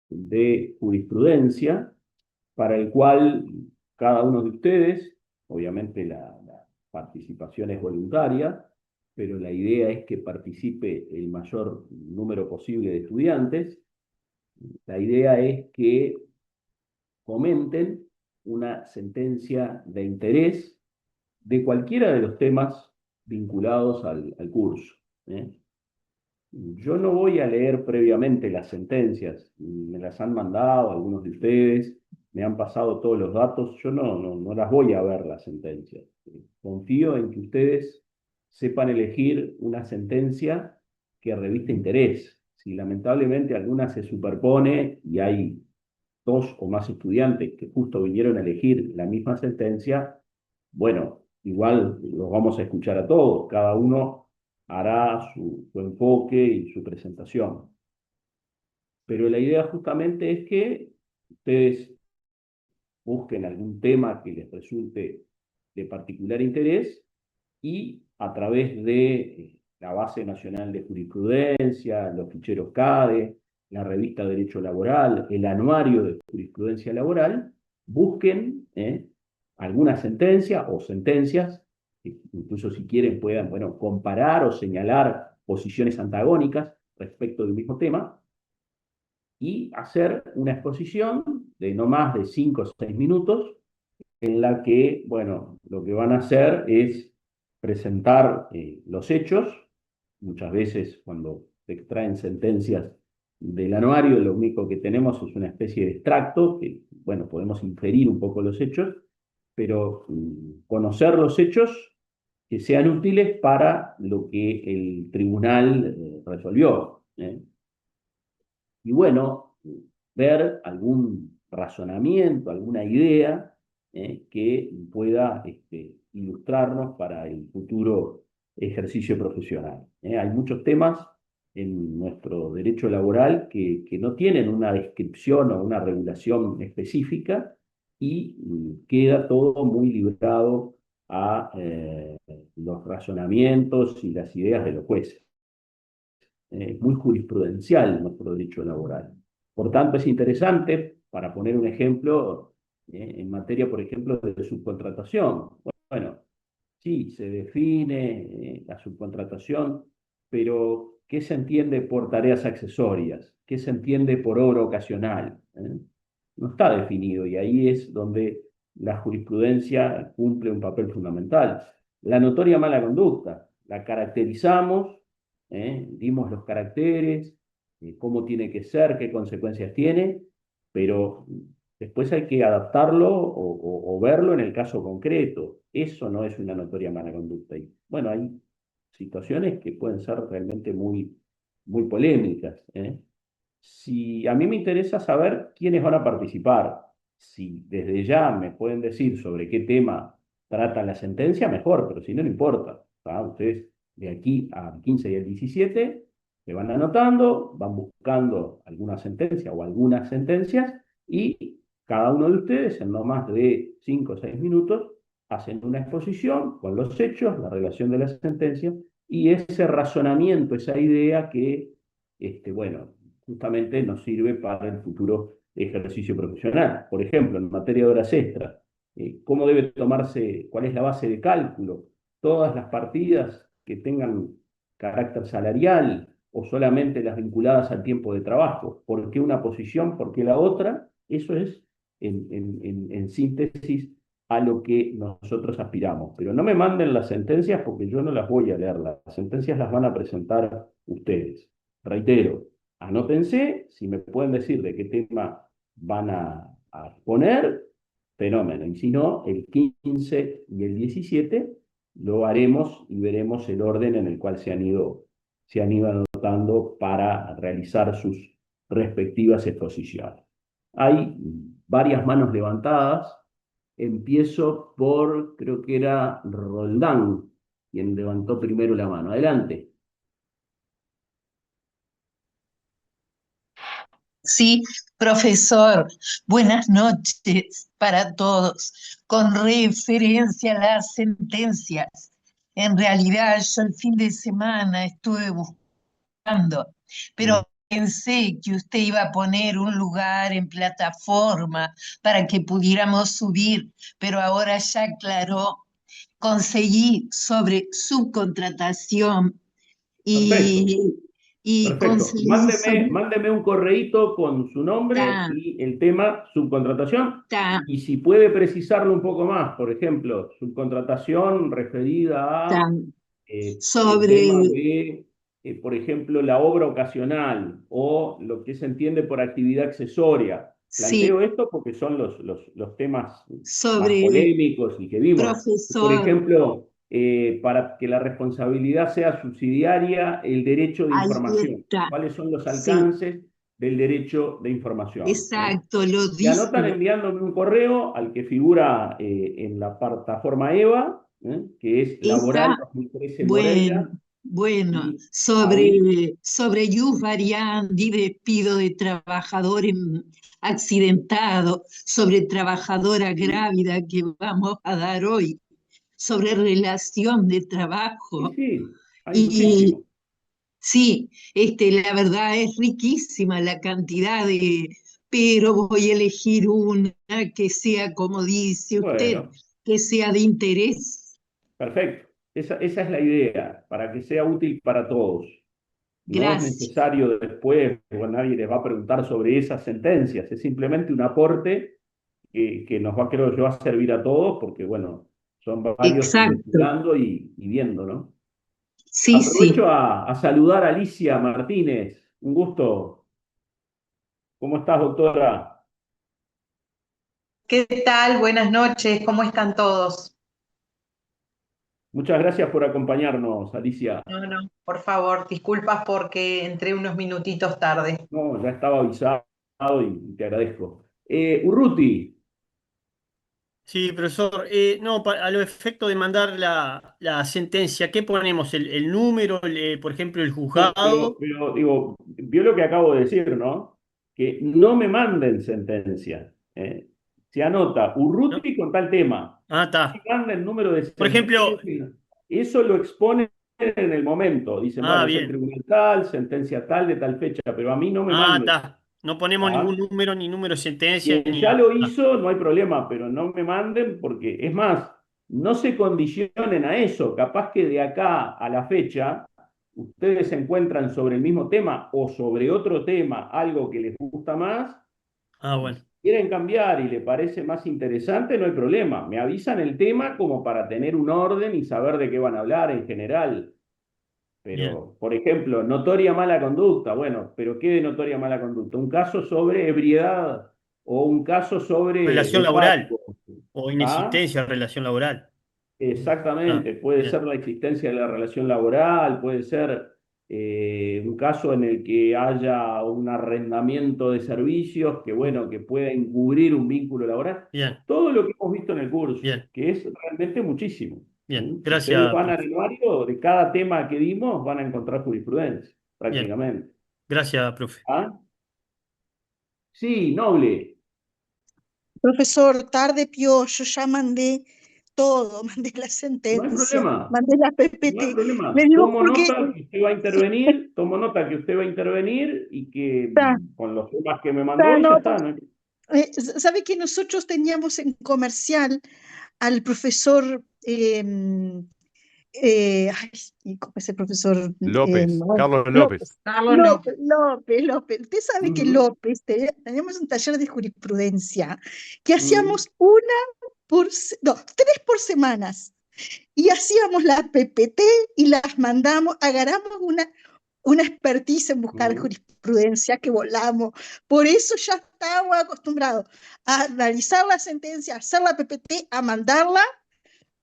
de jurisprudencia, para el cual cada uno de ustedes, obviamente la participación es voluntaria, pero la idea es que participe el mayor número posible de estudiantes. La idea es que comenten una sentencia de interés de cualquiera de los temas vinculados al curso, ¿eh? Yo no voy a leer previamente las sentencias, me las han mandado algunos de ustedes, me han pasado todos los datos, yo no las voy a ver las sentencias. Confío en que ustedes sepan elegir una sentencia que revista interés. Si lamentablemente alguna se superpone y hay dos o más estudiantes que justo vinieron a elegir la misma sentencia, bueno, igual los vamos a escuchar a todos, cada uno hará su enfoque y su presentación. Pero la idea justamente es que ustedes busquen algún tema que les resulte de particular interés y a través de la Base Nacional de Jurisprudencia, los ficheros CADE, la revista Derecho Laboral, el Anuario de Jurisprudencia Laboral, busquen alguna sentencia o sentencias, incluso si quieren puedan, bueno, comparar o señalar posiciones antagónicas respecto del mismo tema, y hacer una exposición de no más de 5 o 6 minutos, en la que, bueno, lo que van a hacer es presentar los hechos. Muchas veces cuando se extraen sentencias del anuario, lo único que tenemos es una especie de extracto, que, bueno, podemos inferir un poco los hechos, pero conocer los hechos que sean útiles para lo que el tribunal resolvió, ¿eh? Y bueno, ver algún razonamiento, alguna idea que pueda ilustrarnos para el futuro ejercicio profesional. Hay muchos temas en nuestro derecho laboral que no tienen una descripción o una regulación específica y queda todo muy librado a los razonamientos y las ideas de los jueces. Muy jurisprudencial nuestro derecho laboral. Por tanto, es interesante, para poner un ejemplo, en materia, por ejemplo, de subcontratación. Bueno, sí, se define la subcontratación, pero ¿qué se entiende por tareas accesorias? ¿Qué se entiende por obra ocasional? No está definido y ahí es donde la jurisprudencia cumple un papel fundamental. La notoria mala conducta, la caracterizamos, dimos los caracteres, cómo tiene que ser, qué consecuencias tiene, pero después hay que adaptarlo o verlo en el caso concreto. Eso no es una notoria mala conducta. Y bueno, hay situaciones que pueden ser realmente muy polémicas, ¿eh? Si a mí me interesa saber quiénes van a participar, si desde ya me pueden decir sobre qué tema trata la sentencia, mejor, pero si no, no importa. Ustedes de aquí al 15 y al 17 se van anotando, van buscando alguna sentencia o algunas sentencias y cada uno de ustedes en no más de 5 o 6 minutos hacen una exposición con los hechos, la relación de la sentencia y ese razonamiento, esa idea que, bueno, justamente nos sirve para el futuro ejercicio profesional. Por ejemplo, en materia de horas extras, ¿cómo debe tomarse, cuál es la base de cálculo? Todas las partidas que tengan carácter salarial o solamente las vinculadas al tiempo de trabajo. ¿Por qué una posición? ¿Por qué la otra? Eso es, en síntesis, a lo que nosotros aspiramos. Pero no me manden las sentencias porque yo no las voy a leer. Las sentencias las van a presentar ustedes. Reitero, anótense, si me pueden decir de qué tema van a poner, fenómeno. Y si no, el 15 y el 17 lo haremos y veremos el orden en el cual se han ido anotando para realizar sus respectivas exposiciones. Hay varias manos levantadas. Empiezo por, creo que era Roldán, quien levantó primero la mano. Adelante. Sí, profesor, buenas noches para todos. Con referencia a las sentencias, en realidad yo el fin de semana estuve buscando, pero pensé que usted iba a poner un lugar en plataforma para que pudiéramos subir, pero ahora ya aclaró. Conseguí sobre subcontratación Perfecto, y, y perfecto. conseguí sobre... Mándeme un correíto con su nombre Ta, y el tema subcontratación. ta, Y si puede precisarlo un poco más, por ejemplo, subcontratación referida ta, a el sobre... tema de, por ejemplo, la obra ocasional o lo que se entiende por actividad accesoria. Sí, Planteo esto porque son los temas más sobre polémicos y que vimos. Por profesor, ejemplo, para que la responsabilidad sea subsidiaria, el derecho de ahí información. está. ¿Cuáles son los Sí, alcances del derecho de información? exacto, lo Y anotan dijo. enviándome un correo al que figura en la plataforma EVA, que es Laboral Esa, 2013 bueno, Moreira, bueno, y ahí, sobre ius variandi, despido de trabajador accidentado, sobre trabajadora sí, grávida que vamos a dar hoy, sobre relación de sí, trabajo. sí, hay Y muchísimo. sí, la verdad es riquísima la cantidad pero voy a elegir una que sea, como dice usted, Bueno, que sea de interés. perfecto. Esa es la idea, para que sea útil para todos. No es Gracias. necesario después, o nadie les va a preguntar sobre esas sentencias, es simplemente un aporte que nos va, creo yo, a servir a todos, porque, bueno, son varios Exacto. investigando y viendo, ¿no? Sí, Aprovecho sí. a saludar a Alicia Martínez. Un gusto. ¿Cómo estás, doctora? ¿Qué tal? Buenas noches, ¿cómo están todos? Muchas gracias por acompañarnos, Alicia. No, no, por favor, disculpas porque entré unos minutitos tarde. No, ya estaba avisado y te agradezco. Urruti, Sí, profesor. No, a los efectos de mandar la sentencia, ¿qué ponemos? ¿El número, por ejemplo, el no, juzgado? pero digo, vio lo que acabo de decir, ¿no? Que no me manden sentencia. Se anota ¿No? Urruti con tal tema. Ah, Me está. manda el número de Por ejemplo, sentencia. Eso lo exponen en el momento. Dicen, bueno, es el bien. tribunal tal, sentencia tal, de tal fecha, pero a mí no me Ah, manden. está. No ponemos ningún ¿Tá? número, ni número de sentencia, Quien ya ni... lo Ah, hizo, no hay problema, pero no me manden porque, es más, no se condicionen a eso. Capaz que de acá a la fecha ustedes se encuentran sobre el mismo tema o sobre otro tema, algo que les gusta más, y bueno. si quieren cambiar y le parece más interesante, no hay problema. Me avisan el tema como para tener un orden y saber de qué van a hablar en general. Bien. Pero, por ejemplo, notoria mala conducta, bueno, pero ¿qué de notoria mala conducta? ¿Un caso sobre ebriedad o un caso sobre Relación laboral despacho? o ¿Ah? inexistencia de relación laboral. Ah, Exactamente, puede bien. ser la existencia de la relación laboral, puede ser un caso en el que haya un arrendamiento de servicios que, bueno, que pueda encubrir un vínculo laboral. Bien. Todo lo que hemos visto en el curso, Bien. que es realmente muchísimo. Bien. Si ustedes Gracias, van al profe. anuario de cada tema que dimos, van a encontrar jurisprudencia, Bien. prácticamente. Gracias, profe. ¿Ah? Sí, noble, Profesor, tarde pio, yo ya mandé todo, mandé la no hay sentencia, problema. mandé la No hay PPT. Le problema. digo Tomo porque nota que usted va a intervenir, tomo nota que usted va a intervenir y que está, con los temas que me mandó y ya no, está. ¿No? sabe que nosotros teníamos en comercial al profesor, ¿cómo es el profesor? López, Carlos López. López. Carlos López. López. Usted sabe que Ujú, López, teníamos un taller de jurisprudencia que ujú. hacíamos no, 3 por semanas. Y hacíamos la PPT y las mandamos, agarramos una expertise en buscar Ujú. jurisprudencia que volamos. Por eso ya estábamos acostumbrados a analizar la sentencia, a hacer la PPT, a mandarla.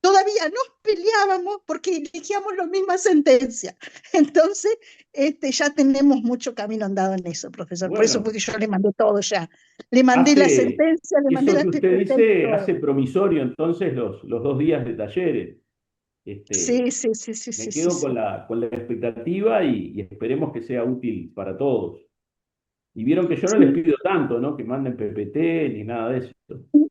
Todavía nos peleábamos porque elegíamos la misma sentencia. Entonces, ya tenemos mucho camino andado en eso, profesor. Por eso Bueno, porque yo le mandé todo ya. Le mandé la hace sentencia, le mandé eso la que usted PPT y dice, todo. hace promisorio entonces los 2 días de talleres. Este, Sí, sí, sí, sí, me sí, sí, quedo con sí. la expectativa y esperemos que sea útil para todos. Y vieron que yo no les Sí. pido tanto, ¿no? Que manden PPT ni nada de eso.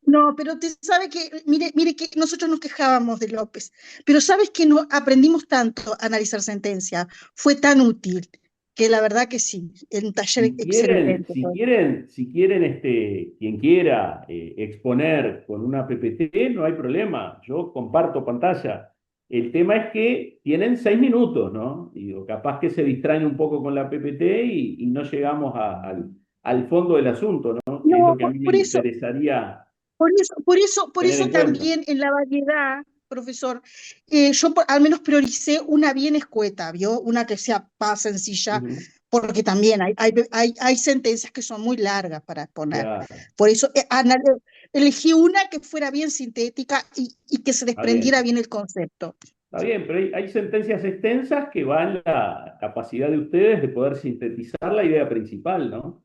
No, pero usted sabe que, mire que nosotros nos quejábamos de López, pero sabes que no aprendimos tanto a analizar sentencia, fue tan útil que la verdad que sí, es un taller Si quieren, excelente. quien quiera exponer con una PPT, no hay problema. Yo comparto pantalla. El tema es que tienen 6 minutos, ¿no? Digo, capaz que se distraen un poco con la PPT y no llegamos al fondo del asunto, ¿no? Que es No, lo que a mí me por eso, interesaría por tener eso en cuenta. también en la variedad, profesor, yo al menos prioricé una bien escueta, ¿vio? Una que sea más sencilla, Ujú. porque también hay sentencias que son muy largas para exponer. Claro, Por eso elegí una que fuera bien sintética y que se está bien. desprendiera bien el concepto. Está bien, pero hay sentencias extensas que van la capacidad de ustedes de poder sintetizar la idea principal, ¿no?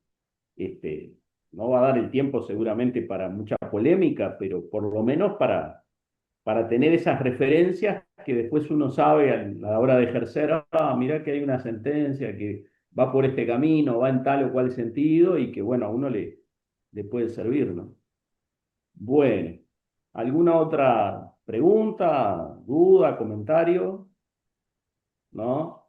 Este, no va a dar el tiempo seguramente para mucha polémica, pero por lo menos para tener esas referencias que después uno sabe a la hora de ejercer, mirá que hay una sentencia que va por este camino, va en tal o cual sentido y que, bueno, a uno le puede servir, ¿no? Bueno, ¿alguna otra pregunta, duda, comentario? ¿No?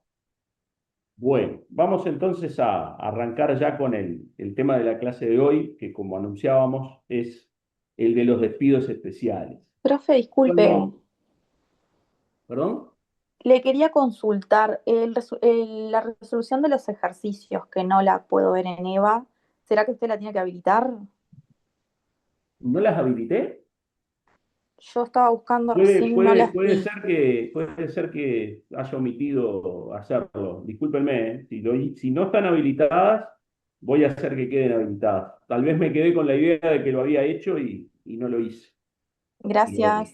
Bueno, vamos entonces a arrancar ya con el tema de la clase de hoy, que como anunciábamos es el de los despidos especiales. Profe, disculpe, Cuando, ¿perdón? le quería consultar la resolución de los ejercicios, que no la puedo ver en EVA. ¿Será que usted la tiene que habilitar? ¿No las habilité? Yo estaba buscando Puede, recién y no puede, las puede vi. ser que haya omitido hacerlo. Discúlpenme, ¿eh? Si no están habilitadas, voy a hacer que queden habilitadas. Tal vez me quedé con la idea de que lo había hecho y no lo hice. Pero Gracias.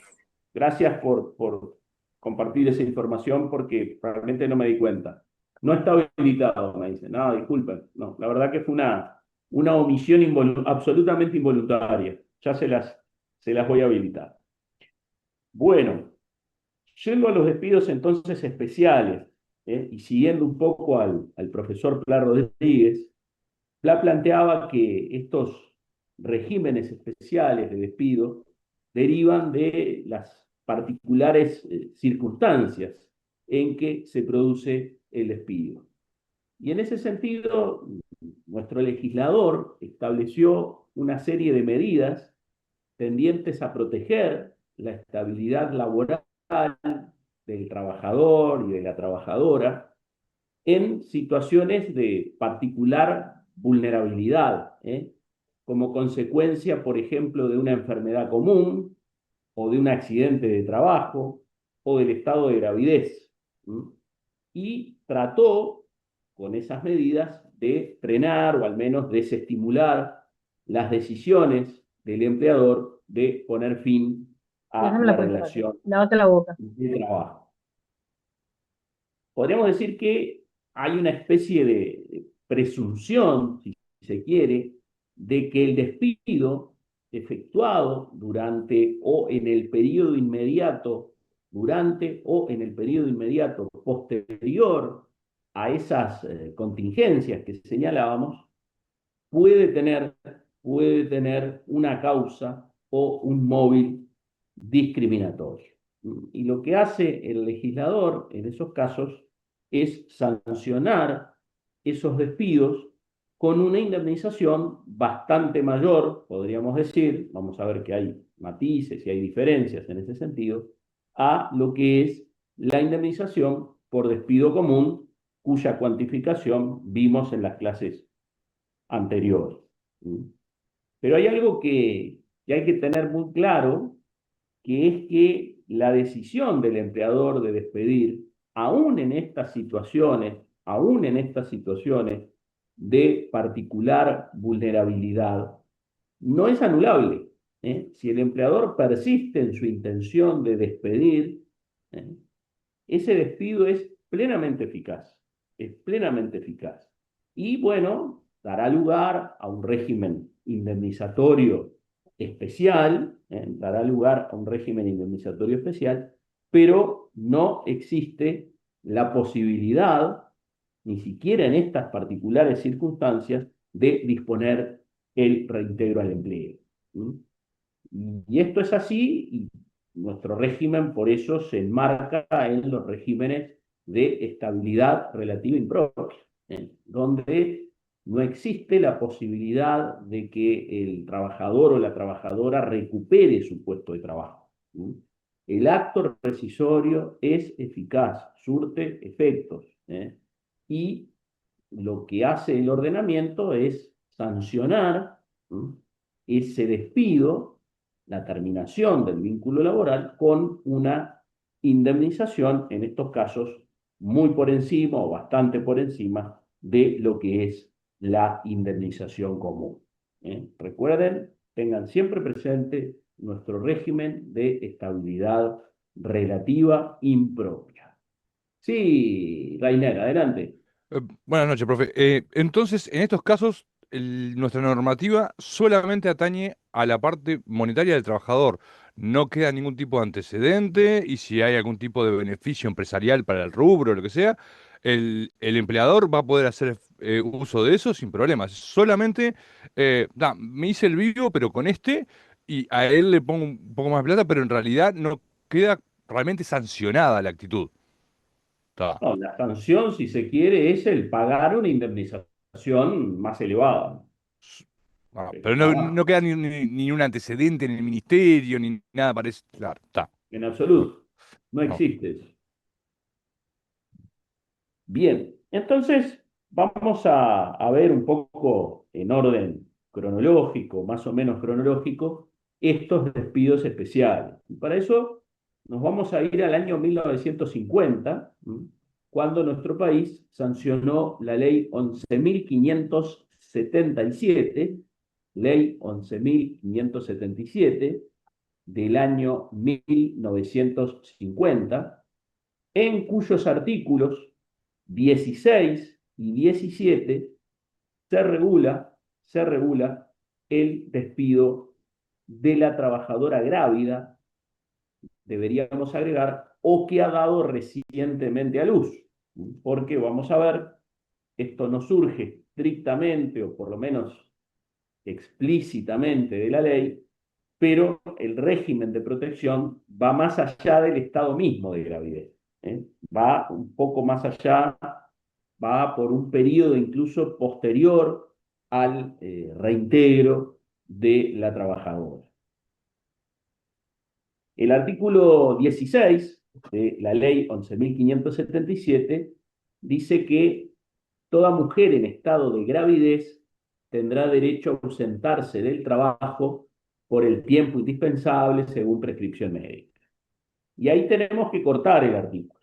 gracias por compartir esa información porque realmente no me di cuenta. No está habilitado, me dicen. No, disculpen. No, la verdad que fue una omisión absolutamente involuntaria. Ya se las voy a habilitar. Bueno, yendo a los despidos entonces especiales, y siguiendo un poco al profesor Pla Rodríguez, Pla planteaba que estos regímenes especiales de despido derivan de las particulares circunstancias en que se produce el despido. Y en ese sentido, nuestro legislador estableció una serie de medidas tendientes a proteger la estabilidad laboral del trabajador y de la trabajadora en situaciones de particular vulnerabilidad, como consecuencia, por ejemplo, de una enfermedad común o de un accidente de trabajo o del estado de gravidez. Y trató con esas medidas de frenar o al menos desestimular las decisiones del empleador de poner fin a la relación Lávate la boca. de trabajo. Podríamos decir que hay una especie de presunción, si se quiere, de que el despido efectuado durante o en el periodo inmediato, durante o en el periodo inmediato posterior a esas contingencias que señalábamos, puede tener una causa o un móvil discriminatorio. Y lo que hace el legislador en esos casos es sancionar esos despidos con una indemnización bastante mayor, podríamos decir, vamos a ver que hay matices y hay diferencias en ese sentido, a lo que es la indemnización por despido común, cuya cuantificación vimos en las clases anteriores. Pero hay algo que hay que tener muy claro, que es que la decisión del empleador de despedir, aún en estas situaciones de particular vulnerabilidad, no es anulable. Si el empleador persiste en su intención de despedir, ¿eh? ese despido es plenamente eficaz, es plenamente eficaz. Y bueno, dará lugar a un régimen indemnizatorio especial, dará lugar a un régimen indemnizatorio especial, pero no existe la posibilidad, ni siquiera en estas particulares circunstancias, de disponer el reintegro al empleo. Y esto es así, y nuestro régimen por eso se enmarca en los regímenes de estabilidad relativa impropia. donde no existe la posibilidad de que el trabajador o la trabajadora recupere su puesto de trabajo. El acto rescisorio es eficaz, surte efectos, y lo que hace el ordenamiento es sancionar ese despido, la terminación del vínculo laboral, con una indemnización, en estos casos muy por encima o bastante por encima de lo que es la indemnización común. Recuerden, tengan siempre presente nuestro régimen de estabilidad relativa impropia. Sí, Rainer, adelante. Buenas noches, profe. Entonces, en estos casos, nuestra normativa solamente atañe a la parte monetaria del trabajador. No queda ningún tipo de antecedente y si hay algún tipo de beneficio empresarial para el rubro o lo que sea, el empleador va a poder hacer uso de eso sin problemas. Solamente, me hice el vivo, pero con este, y a él le pongo un poco más de plata, pero en realidad no queda realmente sancionada la actitud. Ta. No, la sanción, si se quiere, es el pagar una indemnización más elevada. Pero no, Nada más, no queda ni un antecedente en el ministerio, ni nada parece. Claro, está. en No, absoluto. No no. existe eso. Bien, entonces vamos a ver un poco en orden cronológico, más o menos cronológico, estos despidos especiales. Y para eso nos vamos a ir al año 1950, cuando nuestro país sancionó la ley 11.577, ley 11.577 del año 1950, en cuyos artículos 16 y 17 se regula el despido de la trabajadora grávida, deberíamos agregar, o que ha dado recientemente a luz, porque vamos a ver, esto no surge estrictamente o por lo menos explícitamente de la ley, pero el régimen de protección va más allá del estado mismo de gravidez, va un poco más allá, va por un periodo incluso posterior al reintegro de la trabajadora. El artículo 16 de la ley 11.577 dice que toda mujer en estado de gravidez tendrá derecho a ausentarse del trabajo por el tiempo indispensable según prescripción médica. Y ahí tenemos que cortar el artículo.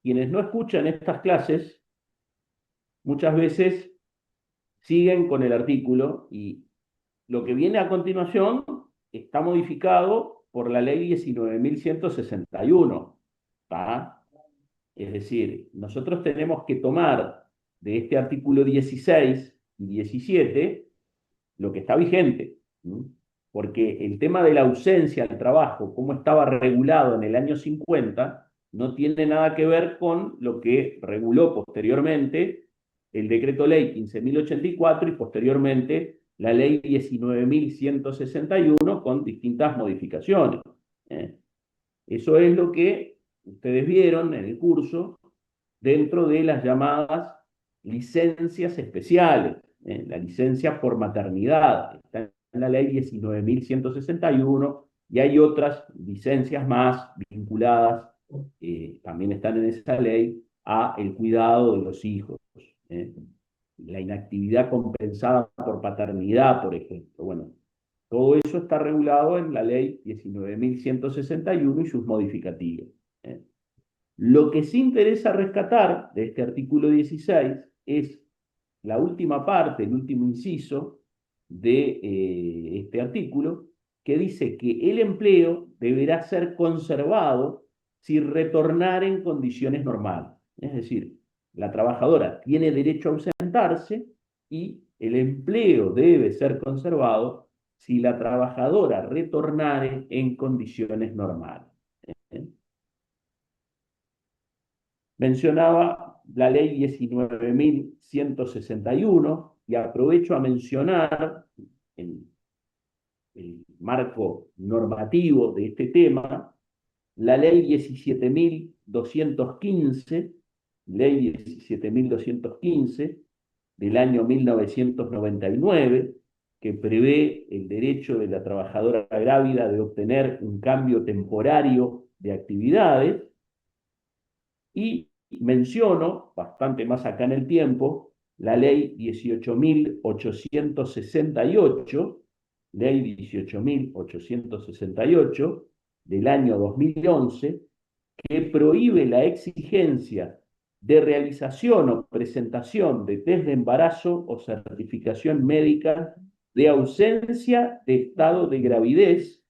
Quienes no escuchan estas clases muchas veces siguen con el artículo y lo que viene a continuación está modificado por la ley 19.161. ¿tá? Es decir, nosotros tenemos que tomar de este artículo 16 y 17 lo que está vigente, porque el tema de la ausencia al trabajo, como estaba regulado en el año 50, no tiene nada que ver con lo que reguló posteriormente el decreto ley 15.084 y posteriormente la ley 19.161 con distintas modificaciones. Eso es lo que ustedes vieron en el curso dentro de las llamadas licencias especiales, la licencia por maternidad, está en la ley 19.161 y hay otras licencias más vinculadas, también están en esa ley, a el cuidado de los hijos. La inactividad compensada por paternidad, por ejemplo. Bueno, todo eso está regulado en la ley 19.161 y sus modificativos. Lo que sí interesa rescatar de este artículo 16 es la última parte, el último inciso de este artículo, que dice que el empleo deberá ser conservado si retornar en condiciones normales. Es decir, la trabajadora tiene derecho a ausentarse y el empleo debe ser conservado si la trabajadora retornare en condiciones normales. Mencionaba la ley 19.161 y aprovecho a mencionar en el marco normativo de este tema la ley 17.215 Ley 17.215 del año 1999, que prevé el derecho de la trabajadora grávida de obtener un cambio temporario de actividades, y menciono, bastante más acá en el tiempo, la ley 18.868, ley 18.868 del año 2011, que prohíbe la exigencia de realización o presentación de test de embarazo o certificación médica de ausencia de estado de gravidez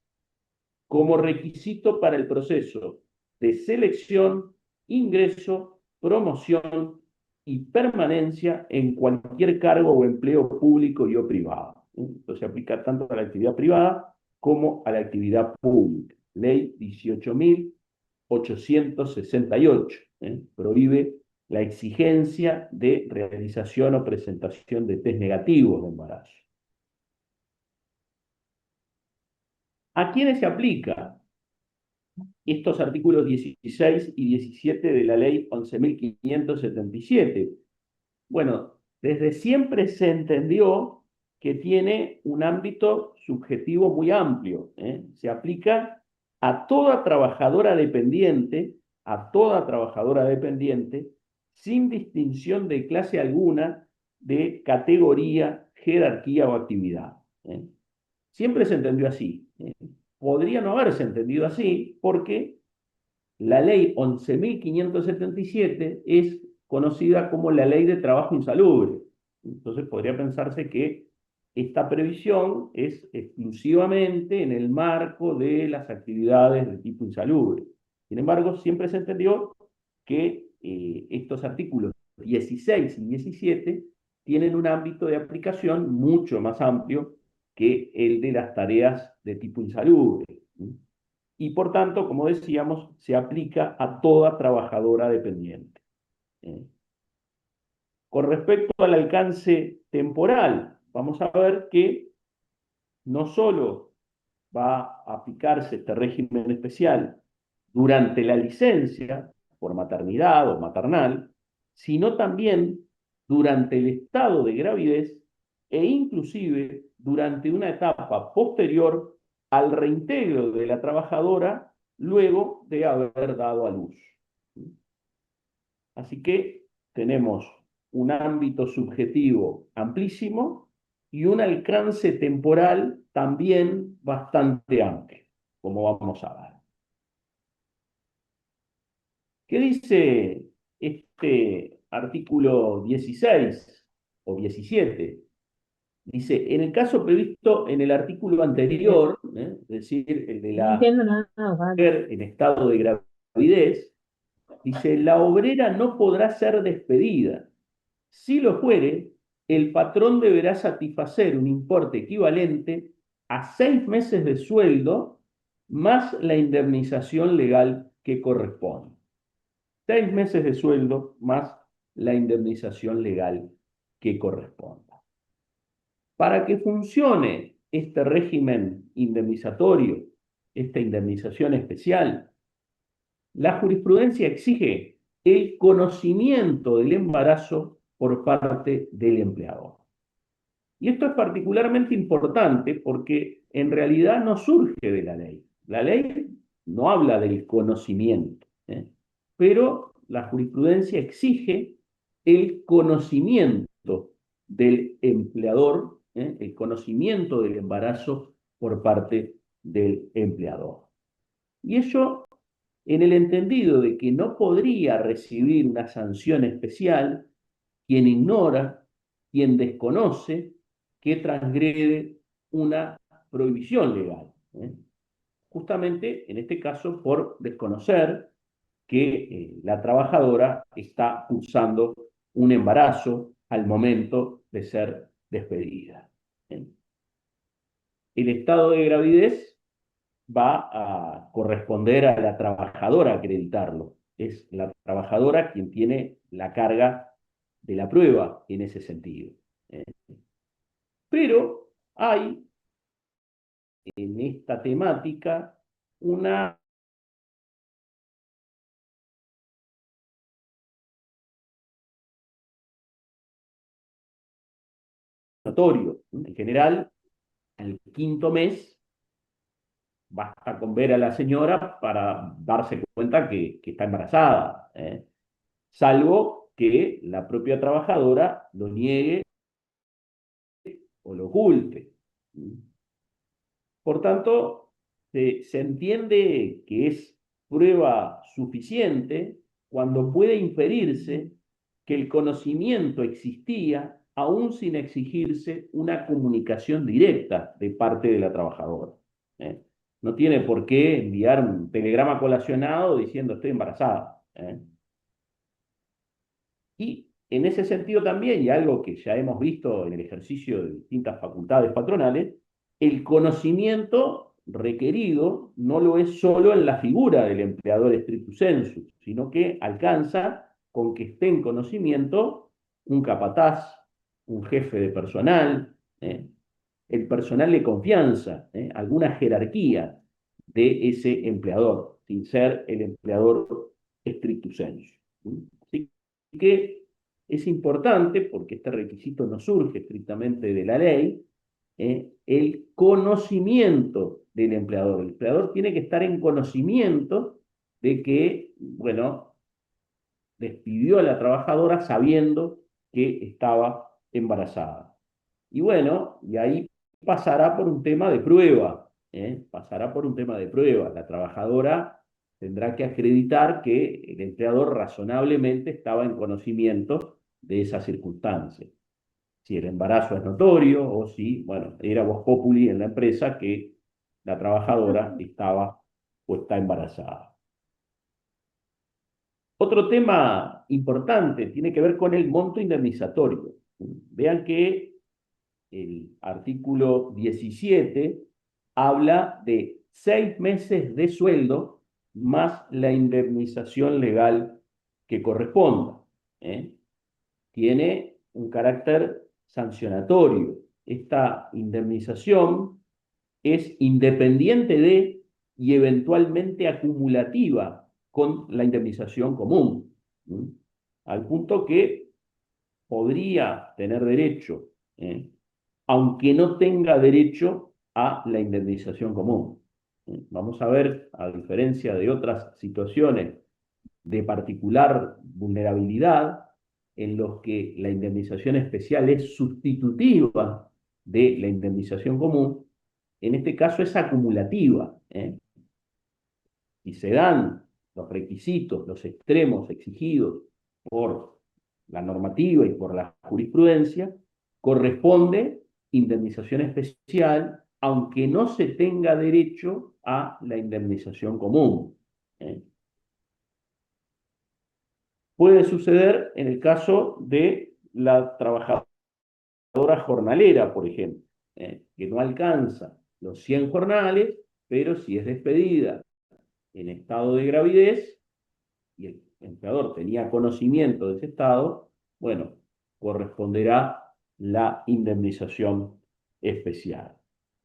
como requisito para el proceso de selección, ingreso, promoción y permanencia en cualquier cargo o empleo público y o privado. Esto se aplica tanto a la actividad privada como a la actividad pública. Ley 18.868 prohíbe la exigencia de realización o presentación de test negativos de embarazo. ¿A quiénes se aplica estos artículos 16 y 17 de la ley 11.577? Bueno, desde siempre se entendió que tiene un ámbito subjetivo muy amplio. Se aplica a toda trabajadora dependiente, sin distinción de clase alguna, de categoría, jerarquía o actividad. Siempre se entendió así. Podría no haberse entendido así porque la ley 11.577 es conocida como la ley de trabajo insalubre. Entonces podría pensarse que esta previsión es exclusivamente en el marco de las actividades de tipo insalubre. Sin embargo, siempre se entendió que estos artículos 16 y 17 tienen un ámbito de aplicación mucho más amplio que el de las tareas de tipo insalubre. Y por tanto, como decíamos, se aplica a toda trabajadora dependiente. Con respecto al alcance temporal, vamos a ver que no solo va a aplicarse este régimen especial durante la licencia por maternidad o maternal, sino también durante el estado de gravidez e inclusive durante una etapa posterior al reintegro de la trabajadora luego de haber dado a luz. Así que tenemos un ámbito subjetivo amplísimo y un alcance temporal también bastante amplio, como vamos a ver. ¿Qué dice este artículo 16 o 17? Dice, en el caso previsto en el artículo anterior, es decir, el de la mujer en estado de gravidez, dice, la obrera no podrá ser despedida. Si lo fuere, el patrón deberá satisfacer un importe equivalente a 6 meses de sueldo más la indemnización legal que corresponde. 6 meses de sueldo más la indemnización legal que corresponda. Para que funcione este régimen indemnizatorio, esta indemnización especial, la jurisprudencia exige el conocimiento del embarazo por parte del empleador. Y esto es particularmente importante porque en realidad no surge de la ley. La ley no habla del conocimiento, pero la jurisprudencia exige el conocimiento del empleador, el conocimiento del embarazo por parte del empleador. Y eso en el entendido de que no podría recibir una sanción especial quien ignora, quien desconoce, que transgrede una prohibición legal. Justamente, en este caso, por desconocer que la trabajadora está cursando un embarazo al momento de ser despedida. El estado de gravidez va a corresponder a la trabajadora acreditarlo. Es la trabajadora quien tiene la carga de la prueba en ese sentido. Pero hay en esta temática una notorio. En general, al quinto mes, basta con ver a la señora para darse cuenta que está embarazada, salvo que la propia trabajadora lo niegue o lo oculte. Por tanto, se entiende que es prueba suficiente cuando puede inferirse que el conocimiento existía aún sin exigirse una comunicación directa de parte de la trabajadora. No tiene por qué enviar un telegrama colacionado diciendo estoy embarazada. Y en ese sentido también, y algo que ya hemos visto en el ejercicio de distintas facultades patronales, el conocimiento requerido no lo es solo en la figura del empleador stricto sensu, sino que alcanza con que esté en conocimiento un capataz, un jefe de personal, el personal de confianza, alguna jerarquía de ese empleador, sin ser el empleador stricto sensu. Así que es importante, porque este requisito no surge estrictamente de la ley, el conocimiento del empleador. El empleador tiene que estar en conocimiento de que, bueno, despidió a la trabajadora sabiendo que estaba embarazada. Y bueno, y ahí pasará por un tema de prueba, pasará por un tema de prueba. La trabajadora tendrá que acreditar que el empleador razonablemente estaba en conocimiento de esa circunstancia. Si el embarazo es notorio o si, bueno, era vox populi en la empresa que la trabajadora estaba o está embarazada. Otro tema importante tiene que ver con el monto indemnizatorio. Vean que el artículo 17 habla de 6 meses de sueldo más la indemnización legal que corresponda. Tiene un carácter sancionatorio. Esta indemnización es independiente de y eventualmente acumulativa con la indemnización común, al punto que podría tener derecho, aunque no tenga derecho a la indemnización común. Vamos a ver, a diferencia de otras situaciones de particular vulnerabilidad, en los que la indemnización especial es sustitutiva de la indemnización común, en este caso es acumulativa. Y se dan los requisitos, los extremos exigidos por la normativa y por la jurisprudencia, corresponde indemnización especial, aunque no se tenga derecho a la indemnización común. Puede suceder en el caso de la trabajadora jornalera, por ejemplo, que no alcanza los 100 jornales, pero si es despedida en estado de gravidez y el empleador tenía conocimiento de ese estado, bueno, corresponderá la indemnización especial.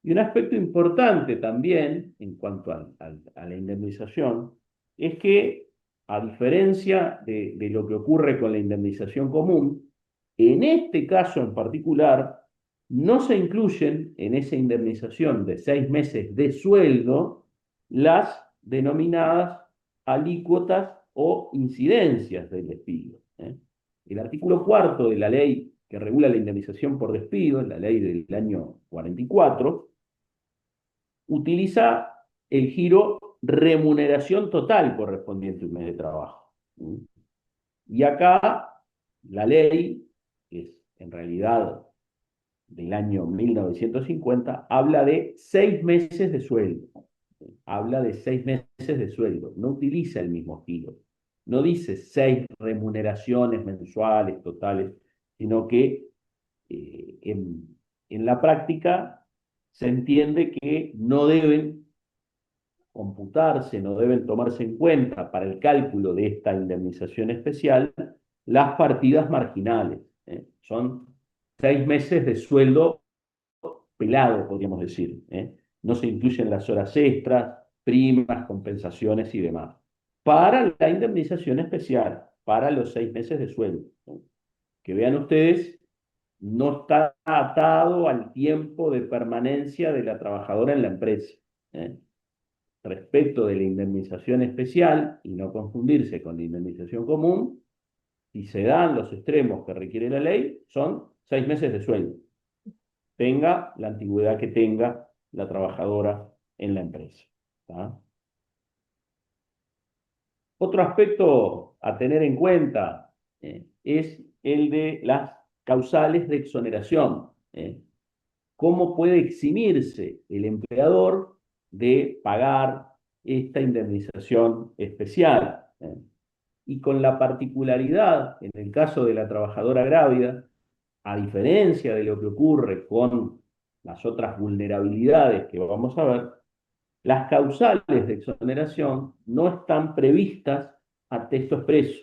Y un aspecto importante también en cuanto a la indemnización es que, a diferencia de lo que ocurre con la indemnización común, en este caso en particular, no se incluyen en esa indemnización de 6 meses de sueldo las denominadas alícuotas o incidencias del despido. El artículo 4 de la ley que regula la indemnización por despido, la ley del año 44, utiliza el giro remuneración total correspondiente a un mes de trabajo. Y acá la ley, que es en realidad del año 1950, habla de 6 meses de sueldo. Habla de 6 meses de sueldo, no utiliza el mismo giro. No dice 6 remuneraciones mensuales totales, sino que en la práctica se entiende que no deben computarse, no deben tomarse en cuenta para el cálculo de esta indemnización especial las partidas marginales. Son 6 meses de sueldo pelado, podríamos decir. No se incluyen las horas extras, primas, compensaciones y demás. Para la indemnización especial, para los 6 meses de sueldo. Que vean ustedes no está atado al tiempo de permanencia de la trabajadora en la empresa. Respecto de la indemnización especial, y no confundirse con la indemnización común, si se dan los extremos que requiere la ley, son 6 meses de sueldo, tenga la antigüedad que tenga la trabajadora en la empresa. ¿Tá? Otro aspecto a tener en cuenta es el de las causales de exoneración. ¿Cómo puede eximirse el empleador de pagar esta indemnización especial? Y con la particularidad, en el caso de la trabajadora grávida, a diferencia de lo que ocurre con las otras vulnerabilidades que vamos a ver, las causales de exoneración no están previstas a texto expreso.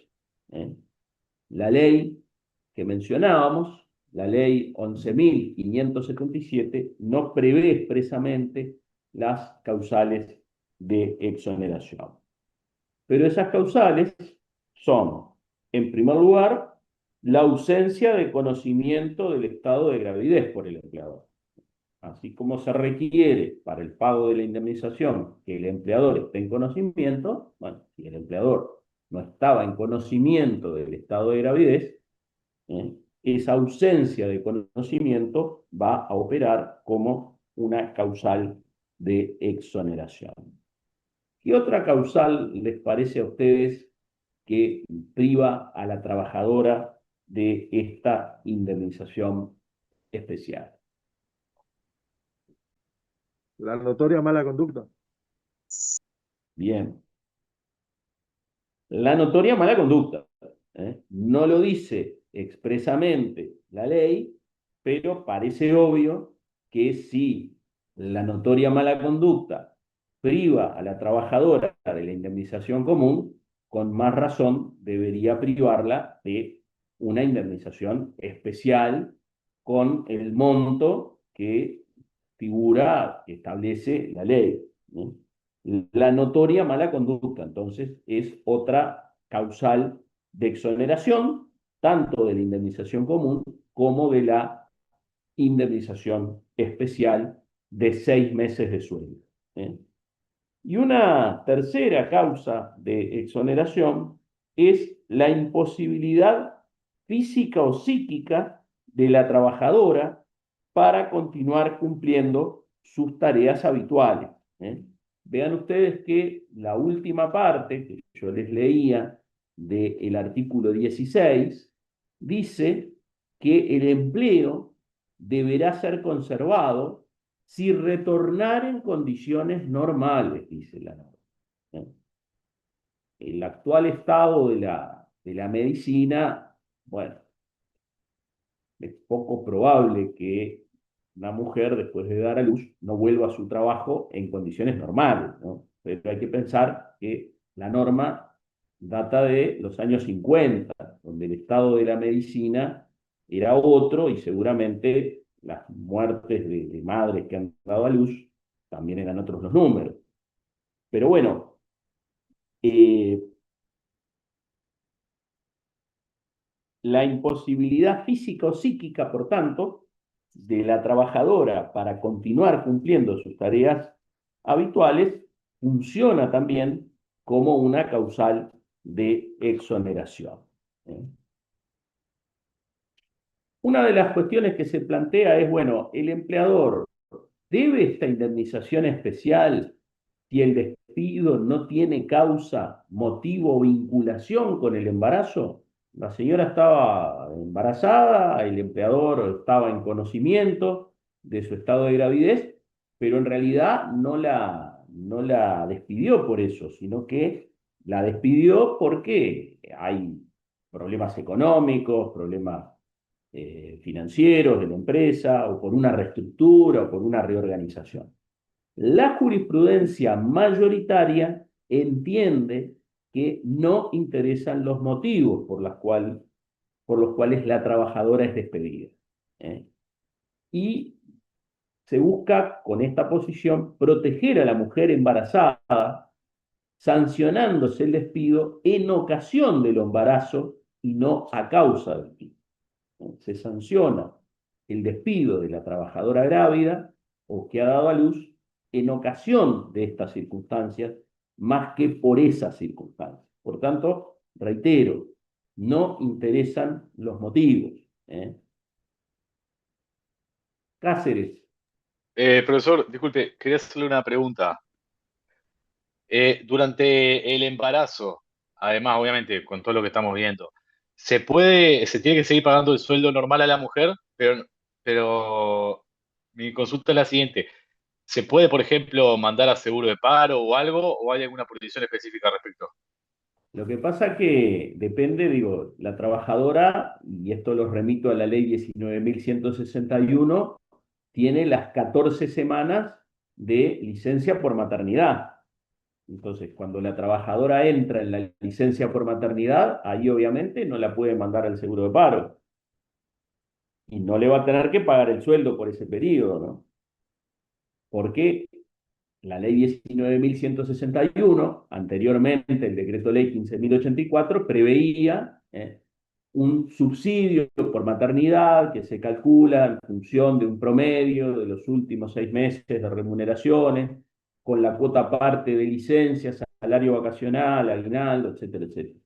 La ley que mencionábamos, la ley 11.577, no prevé expresamente las causales de exoneración. Pero esas causales son, en primer lugar, la ausencia de conocimiento del estado de gravidez por el empleador. Así como se requiere para el pago de la indemnización que el empleador esté en conocimiento, bueno, si el empleador no estaba en conocimiento del estado de gravidez, esa ausencia de conocimiento va a operar como una causal de exoneración. ¿Qué otra causal les parece a ustedes que priva a la trabajadora de esta indemnización especial? La notoria mala conducta. Bien. La notoria mala conducta. No lo dice expresamente la ley, pero parece obvio que si la notoria mala conducta priva a la trabajadora de la indemnización común, con más razón debería privarla de una indemnización especial con el monto que figura, que establece la ley. La notoria mala conducta, entonces, es otra causal de exoneración, tanto de la indemnización común como de la indemnización especial de 6 meses de sueldo. Y una tercera causa de exoneración es la imposibilidad física o psíquica de la trabajadora para continuar cumpliendo sus tareas habituales. Vean ustedes que la última parte que yo les leía del artículo 16 dice que el empleo deberá ser conservado si retornar en condiciones normales, dice la norma. El actual estado de la medicina, bueno, es poco probable que una mujer después de dar a luz no vuelva a su trabajo en condiciones normales, ¿no? Pero hay que pensar que la norma data de los años 50, donde el estado de la medicina era otro y seguramente las muertes de madres que han dado a luz también eran otros los números. Pero bueno, la imposibilidad física o psíquica, por tanto, de la trabajadora para continuar cumpliendo sus tareas habituales funciona también como una causal de exoneración. Una de las cuestiones que se plantea es, bueno, ¿el empleador debe esta indemnización especial si el despido no tiene causa, motivo o vinculación con el embarazo? La señora estaba embarazada, el empleador estaba en conocimiento de su estado de gravidez, pero en realidad no la despidió por eso, sino que la despidió porque hay problemas económicos, problemas financieros de la empresa, o por una reestructura, o por una reorganización. La jurisprudencia mayoritaria entiende que no interesan los motivos por los cuales la trabajadora es despedida. Y se busca con esta posición proteger a la mujer embarazada, sancionándose el despido en ocasión del embarazo y no a causa del despido. Se sanciona el despido de la trabajadora grávida o que ha dado a luz en ocasión de estas circunstancias, más que por esas circunstancias. Por tanto, reitero, no interesan los motivos. Cáceres. Profesor, disculpe, quería hacerle una pregunta. Durante el embarazo, además, obviamente, con todo lo que estamos viendo, se tiene que seguir pagando el sueldo normal a la mujer, pero mi consulta es la siguiente. ¿Se puede, por ejemplo, mandar a seguro de paro o algo, o hay alguna prohibición específica al respecto? Lo que pasa que depende, digo, la trabajadora, y esto lo remito a la ley 19.161, tiene las 14 semanas de licencia por maternidad. Entonces, cuando la trabajadora entra en la licencia por maternidad, ahí obviamente no la puede mandar al seguro de paro. Y no le va a tener que pagar el sueldo por ese periodo, ¿no? Porque la ley 19.161, anteriormente el decreto ley 15.084, preveía un subsidio por maternidad que se calcula en función de un promedio de los últimos 6 meses de remuneraciones, con la cuota parte de licencias, salario vacacional, aguinaldo, etcétera, etcétera.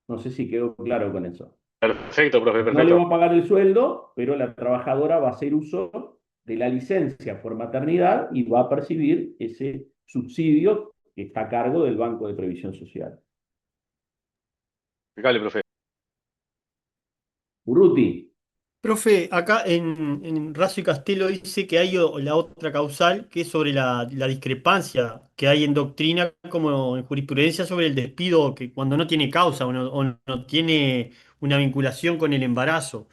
No sé si quedó claro con eso. Perfecto, profe, No le va perfecto. a pagar el sueldo, pero la trabajadora va a hacer uso de la licencia por maternidad y va a percibir ese subsidio que está a cargo del Banco de Previsión Social. Impecable, profe. Urruti. Profe, acá en Razo y Castelo dice que hay la otra causal, que es sobre la discrepancia que hay en doctrina como en jurisprudencia sobre el despido, que cuando no tiene causa o no tiene una vinculación con el embarazo,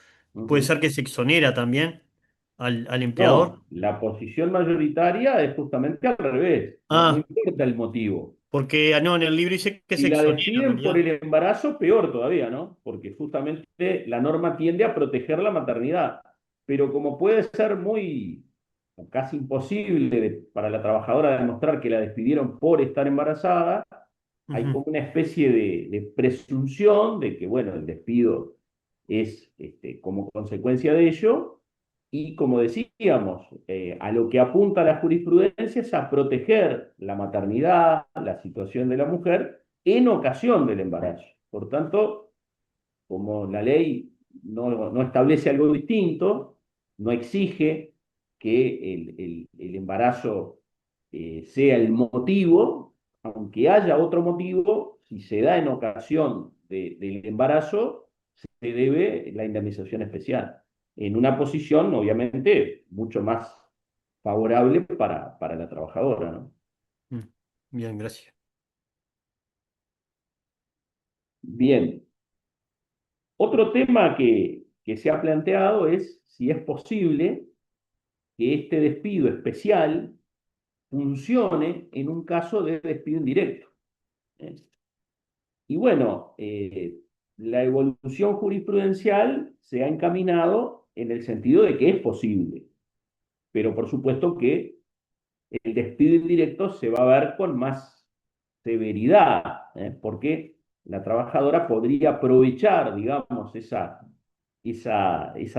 puede ser que se exonera también al empleador. No, la posición mayoritaria es justamente al revés. No Ah, importa el motivo. porque no, en el libro dice que Si se la exonera en despiden por realidad. el embarazo, peor todavía, ¿no? Porque justamente la norma tiende a proteger la maternidad. Pero como puede ser muy, o casi imposible para la trabajadora demostrar que la despidieron por estar embarazada, hay Ujú. como una especie de presunción de que, bueno, el despido es como consecuencia de ello, y como decíamos, a lo que apunta la jurisprudencia es a proteger la maternidad, la situación de la mujer en ocasión del embarazo. Por tanto, como la ley no establece algo distinto, no exige que el embarazo sea el motivo, aunque haya otro motivo, si se da en ocasión del embarazo, se debe la indemnización especial, en una posición obviamente mucho más favorable para la trabajadora, ¿no? Mm. Bien, gracias. Bien, otro tema que se ha planteado es si es posible que este despido especial funcione en un caso de despido indirecto. ¿eh? Y bueno, la evolución jurisprudencial se ha encaminado en el sentido de que es posible, pero por supuesto que el despido indirecto se va a ver con más severidad, porque la trabajadora podría aprovechar, digamos, esa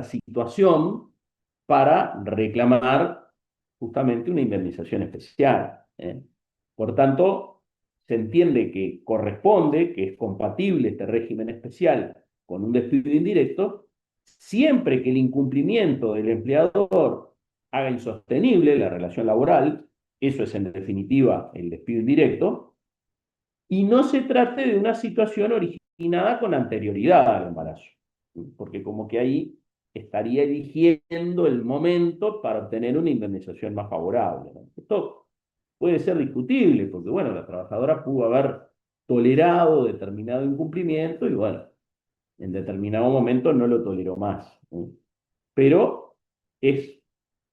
situación para reclamar justamente una indemnización especial. Por tanto, se entiende que corresponde, que es compatible este régimen especial con un despido indirecto, siempre que el incumplimiento del empleador haga insostenible la relación laboral, eso es en definitiva el despido indirecto, y no se trate de una situación originada con anterioridad al embarazo, porque como que ahí estaría eligiendo el momento para obtener una indemnización más favorable, ¿no? Esto puede ser discutible, porque bueno, la trabajadora pudo haber tolerado determinado incumplimiento y bueno, en determinado momento no lo toleró más, ¿no? Pero es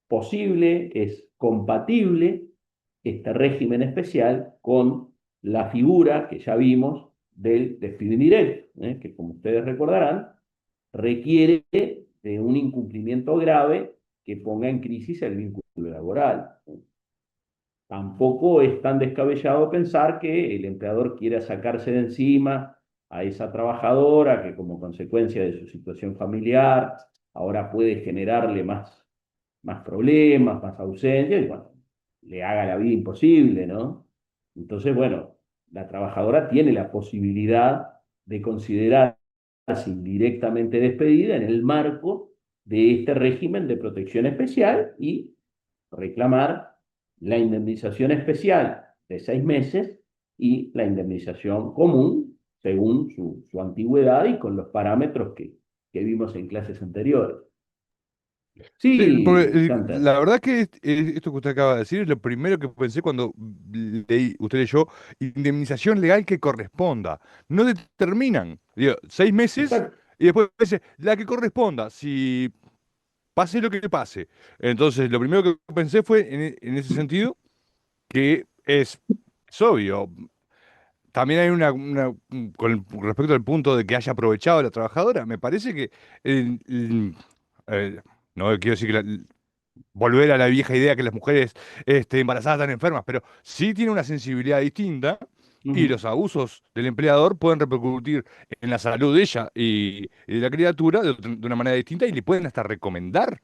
posible, es compatible este régimen especial con la figura que ya vimos del despido indirecto, que como ustedes recordarán, requiere de un incumplimiento grave que ponga en crisis el vínculo laboral. Tampoco es tan descabellado pensar que el empleador quiera sacarse de encima a esa trabajadora que como consecuencia de su situación familiar ahora puede generarle más problemas, más ausencia, y bueno, le haga la vida imposible, ¿no? Entonces, bueno, la trabajadora tiene la posibilidad de considerarse indirectamente despedida en el marco de este régimen de protección especial y reclamar la indemnización especial de 6 meses y la indemnización común según su antigüedad y con los parámetros que vimos en clases anteriores. Sí, porque Sí, Hunter. la verdad que esto que usted acaba de decir es lo primero que pensé cuando leí, usted leyó, indemnización legal que corresponda. No determinan, digo, 6 meses Exacto. y después dice, la que corresponda, si pase lo que pase. Entonces, lo primero que pensé fue en ese sentido, que es obvio. También hay con respecto al punto de que haya aprovechado a la trabajadora, me parece que eh, no quiero decir que volver a la vieja idea que las mujeres embarazadas están enfermas, pero sí tiene una sensibilidad distinta y Ujú, los abusos del empleador pueden repercutir en la salud de ella y de la criatura de una manera distinta y le pueden hasta recomendar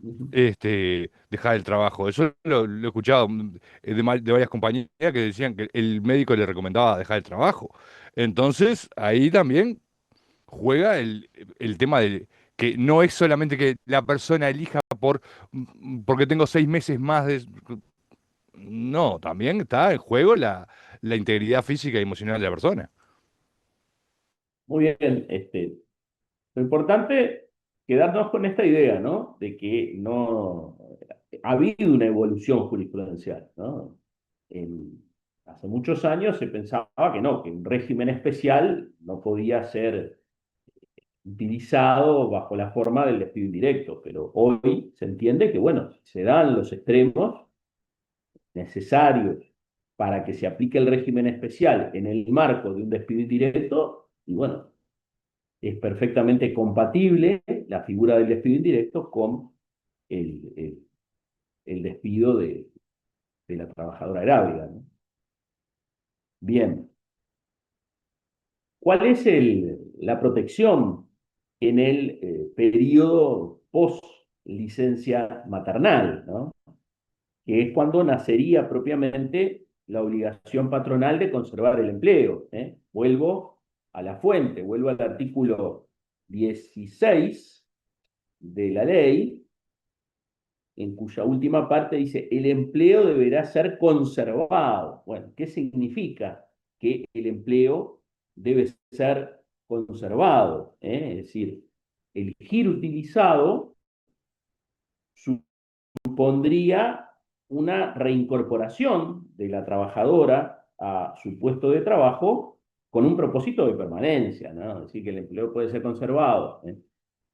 ujú. dejar el trabajo. Eso lo he escuchado de varias compañías que decían que el médico le recomendaba dejar el trabajo. Entonces, ahí también juega el tema de que no es solamente que la persona elija porque tengo 6 meses más de... No, también está en juego la integridad física y emocional de la persona. Muy bien, lo importante quedarnos con esta idea, ¿no? De que no ha habido una evolución jurisprudencial, ¿no? Hace muchos años se pensaba que no, que un régimen especial no podía ser utilizado bajo la forma del despido indirecto, pero hoy se entiende que, bueno, si se dan los extremos necesarios para que se aplique el régimen especial en el marco de un despido indirecto, y bueno, es perfectamente compatible la figura del despido indirecto con el despido de la trabajadora grávida, ¿no? Bien, ¿cuál es la protección en el periodo post licencia maternal, ¿no? Que es cuando nacería propiamente la obligación patronal de conservar el empleo, ¿eh? Vuelvo a la fuente, vuelvo al artículo 16 de la ley, en cuya última parte dice, el empleo deberá ser conservado. Bueno, ¿qué significa que el empleo debe ser conservado? Es decir, el giro utilizado supondría una reincorporación de la trabajadora a su puesto de trabajo con un propósito de permanencia, ¿no? Es decir, que el empleo puede ser conservado, ¿eh?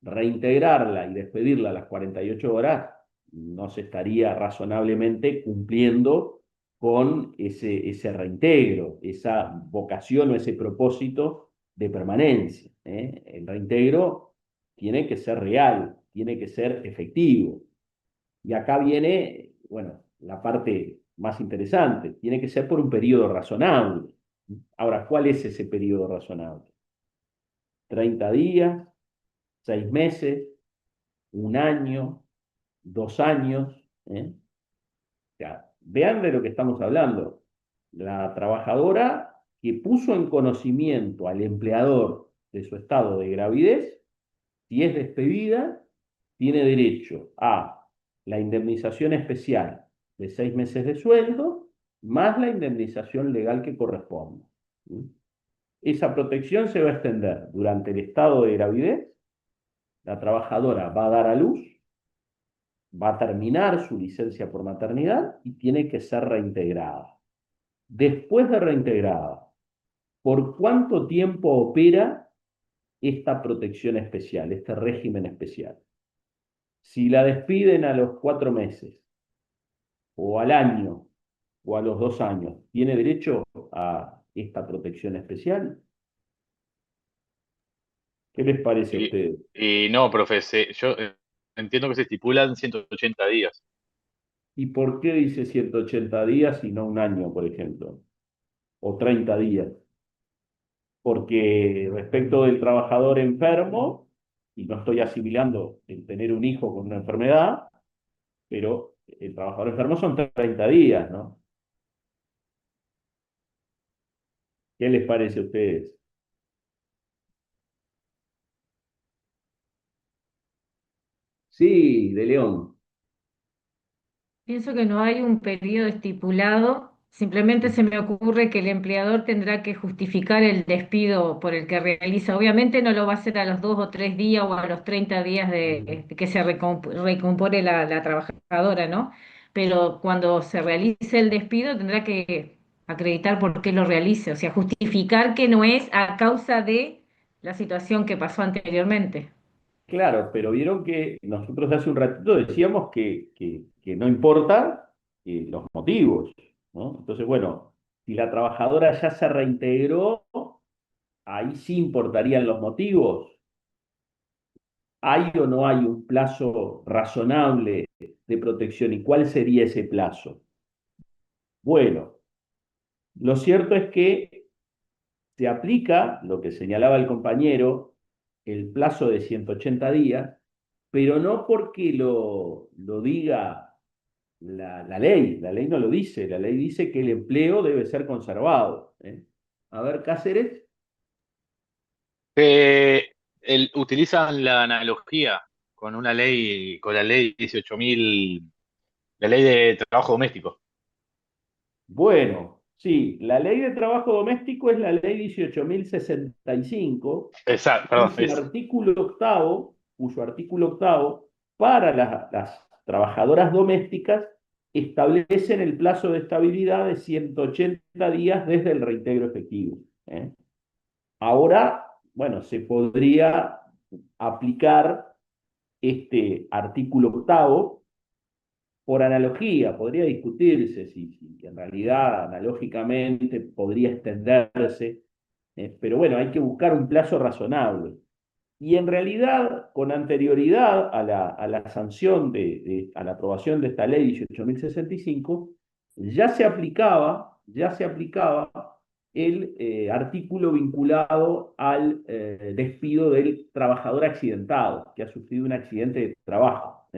Reintegrarla y despedirla a las 48 horas no se estaría razonablemente cumpliendo con ese reintegro, esa vocación o ese propósito de permanencia, ¿eh? El reintegro tiene que ser real, tiene que ser efectivo. Y acá viene, bueno, la parte más interesante, tiene que ser por un periodo razonable. Ahora, ¿cuál es ese periodo razonable? ¿30 días? ¿6 meses? ¿1 año? ¿2 años? ¿Eh? O sea, vean de lo que estamos hablando. La trabajadora que puso en conocimiento al empleador de su estado de gravidez, si es despedida, tiene derecho a la indemnización especial de 6 meses de sueldo, más la indemnización legal que corresponda. Esa protección se va a extender durante el estado de gravidez, la trabajadora va a dar a luz, va a terminar su licencia por maternidad y tiene que ser reintegrada. Después de reintegrada, ¿por cuánto tiempo opera esta protección especial, este régimen especial? Si la despiden a los 4 meses, o al año, o a los 2 años, ¿tiene derecho a esta protección especial? ¿Qué les parece a Y, ustedes? y no, profe, yo entiendo que se estipulan 180 días. ¿Y por qué dice 180 días y no 1 año, por ejemplo? O 30 días. Porque respecto del trabajador enfermo, y no estoy asimilando el tener un hijo con una enfermedad, pero el trabajador enfermo son 30 días, ¿no? ¿Qué les parece a ustedes? Sí, de León. Pienso que no hay un periodo estipulado, simplemente se me ocurre que el empleador tendrá que justificar el despido por el que realiza. Obviamente no lo va a hacer a los 2 o 3 días o a los 30 días de que se recompone la trabajadora, ¿no? Pero cuando se realice el despido tendrá que acreditar por qué lo realice, o sea, justificar que no es a causa de la situación que pasó anteriormente. Claro, pero vieron que nosotros hace un ratito decíamos que no importa los motivos, ¿no? Entonces, bueno, si la trabajadora ya se reintegró, ahí sí importarían los motivos. ¿Hay o no hay un plazo razonable de protección? ¿Y cuál sería ese plazo? Bueno, lo cierto es que se aplica lo que señalaba el compañero, el plazo de 180 días, pero no porque lo diga la ley no lo dice, la ley dice que el empleo debe ser conservado, ¿eh? A ver, Cáceres. Utilizan la analogía con una ley, con la ley 18.000, la ley de trabajo doméstico. Bueno, sí, la ley de trabajo doméstico es la ley 18.065, Exacto, perdón, cuyo eso. artículo octavo, para las trabajadoras domésticas, establecen el plazo de estabilidad de 180 días desde el reintegro efectivo, ¿eh? Ahora, bueno, se podría aplicar este artículo octavo por analogía, podría discutirse si en realidad analógicamente podría extenderse, pero bueno, hay que buscar un plazo razonable. Y en realidad, con anterioridad a la sanción a la aprobación de esta ley 18.065, ya se aplicaba el artículo vinculado al despido del trabajador accidentado, que ha sufrido un accidente de trabajo,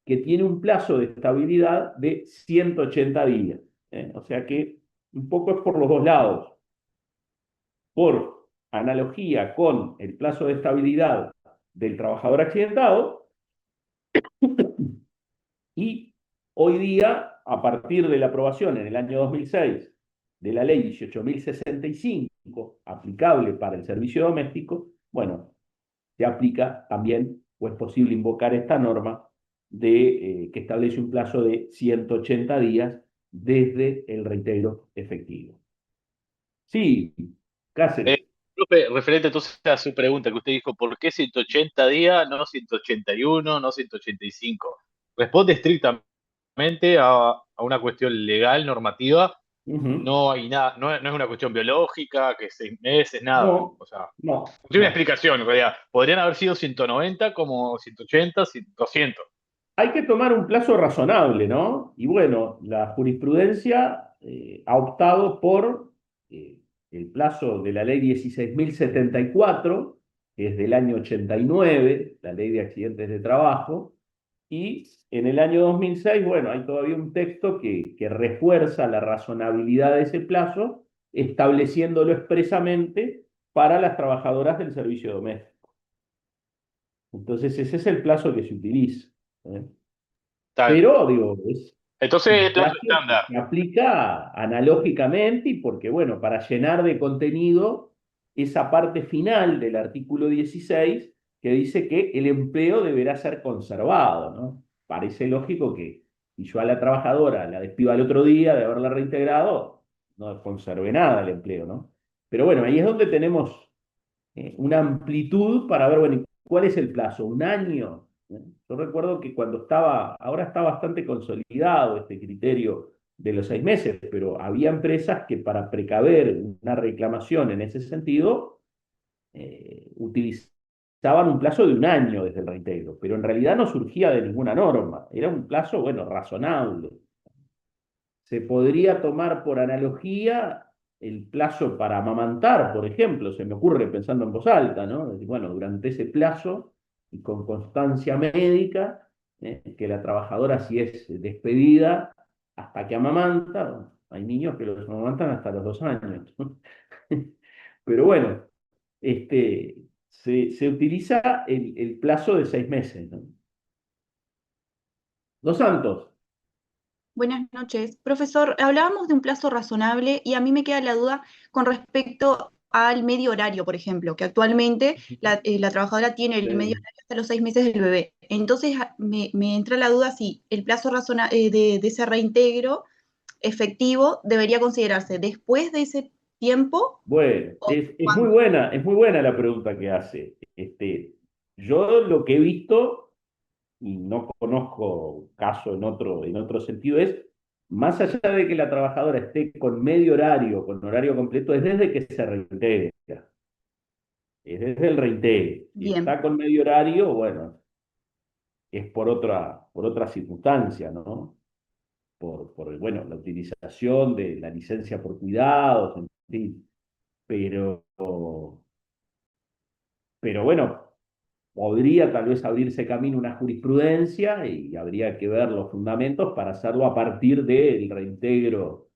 que tiene un plazo de estabilidad de 180 días. O sea que un poco es por los dos lados. Por analogía con el plazo de estabilidad del trabajador accidentado, y hoy día, a partir de la aprobación en el año 2006 de la ley 18.065, aplicable para el servicio doméstico, bueno, se aplica también, o es posible invocar esta norma que establece un plazo de 180 días desde el reintegro efectivo. Sí, Cáceres. Profe, referente entonces a su pregunta que usted dijo, ¿por qué 180 días, no 181, no 185? Responde estrictamente a una cuestión legal, normativa. No hay nada, no es una cuestión biológica, que 6 meses, nada. No, O sea, no, no tiene una no. explicación, en realidad. Podrían haber sido 190 como 180, 200. Hay que tomar un plazo razonable, ¿no? Y bueno, la jurisprudencia ha optado por el plazo de la ley 16.074, que es del año 89, la ley de accidentes de trabajo, y en el año 2006, bueno, hay todavía un texto que refuerza la razonabilidad de ese plazo, estableciéndolo expresamente para las trabajadoras del servicio doméstico. Entonces, ese es el plazo que se utiliza, ¿eh? Pero, digo, es Entonces, un el plazo plazo que estándar. se aplica analógicamente y porque, bueno, para llenar de contenido esa parte final del artículo 16 que dice que el empleo deberá ser conservado, ¿no? Parece lógico que si yo a la trabajadora la despido al otro día de haberla reintegrado, no conserve nada el empleo, ¿no? Pero bueno, ahí es donde tenemos una amplitud para ver, bueno, ¿cuál es el plazo? ¿Un año? Yo recuerdo que ahora está bastante consolidado este criterio de los 6 meses, pero había empresas que para precaver una reclamación en ese sentido, utilizaban un plazo de un año desde el reintegro, pero en realidad no surgía de ninguna norma, era un plazo, bueno, razonable. Se podría tomar por analogía el plazo para amamantar, por ejemplo, se me ocurre pensando en voz alta, ¿no? Bueno, durante ese plazo y con constancia médica, que la trabajadora, si es despedida hasta que amamanta, bueno, hay niños que los amamantan hasta los 2 años. Pero bueno, se utiliza el plazo de 6 meses, ¿no? Dos Santos. Buenas noches. Profesor, hablábamos de un plazo razonable y a mí me queda la duda con respecto al medio horario, por ejemplo, que actualmente la trabajadora tiene el medio horario hasta los 6 meses del bebé. Entonces me entra la duda si el plazo de ese reintegro efectivo debería considerarse después de ese tiempo Bueno, o es muy buena la pregunta que hace. Yo lo que he visto, y no conozco caso en otro sentido, es más allá de que la trabajadora esté con medio horario, con horario completo, es desde que se reintegra. Es desde el reintegro. Si bien. está con medio horario, bueno, es por otra circunstancia, ¿no? Bueno, la utilización de la licencia por cuidados, en fin. Pero, pero bueno, podría tal vez abrirse camino una jurisprudencia y habría que ver los fundamentos para hacerlo a partir del reintegro